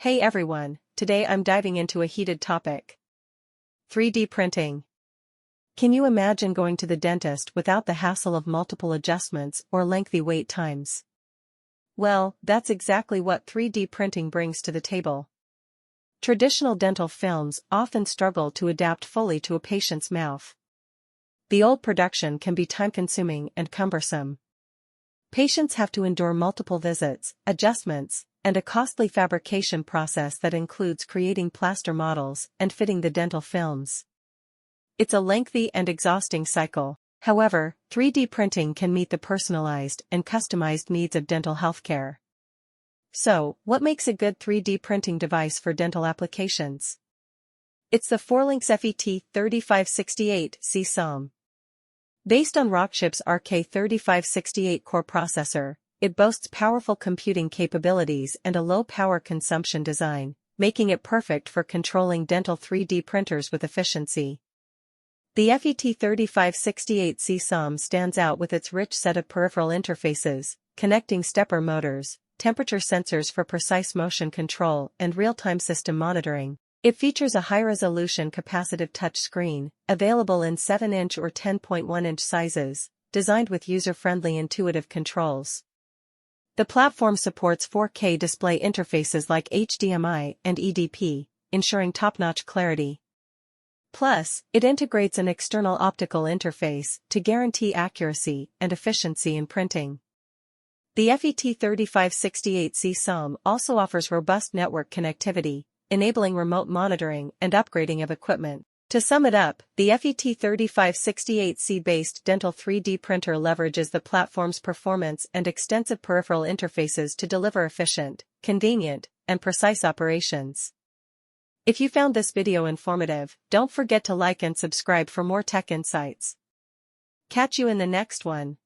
Hey everyone, today I'm diving into a heated topic. 3D printing. Can you imagine going to the dentist without the hassle of multiple adjustments or lengthy wait times? Well, that's exactly what 3D printing brings to the table. Traditional dental films often struggle to adapt fully to a patient's mouth. The old production can be time-consuming and cumbersome. Patients have to endure multiple visits, adjustments, and a costly fabrication process that includes creating plaster models and fitting the dental films. It's a lengthy and exhausting cycle. However, 3D printing can meet the personalized and customized needs of dental healthcare. So, what makes a good 3D printing device for dental applications? It's the Forlinx FET3568-C SoM. Based on Rockchip's RK3568 core processor, it boasts powerful computing capabilities and a low power consumption design, making it perfect for controlling dental 3D printers with efficiency. The FET3568-C SoM stands out with its rich set of peripheral interfaces, connecting stepper motors, temperature sensors for precise motion control, and real-time system monitoring. It features a high-resolution capacitive touchscreen, available in 7-inch or 10.1-inch sizes, designed with user-friendly intuitive controls. The platform supports 4K display interfaces like HDMI and EDP, ensuring top-notch clarity. Plus, it integrates an external optical interface to guarantee accuracy and efficiency in printing. The FET3568-C SoM also offers robust network connectivity, enabling remote monitoring and upgrading of equipment. To sum it up, the FET3568-C-based dental 3D printer leverages the platform's performance and extensive peripheral interfaces to deliver efficient, convenient, and precise operations. If you found this video informative, don't forget to like and subscribe for more tech insights. Catch you in the next one.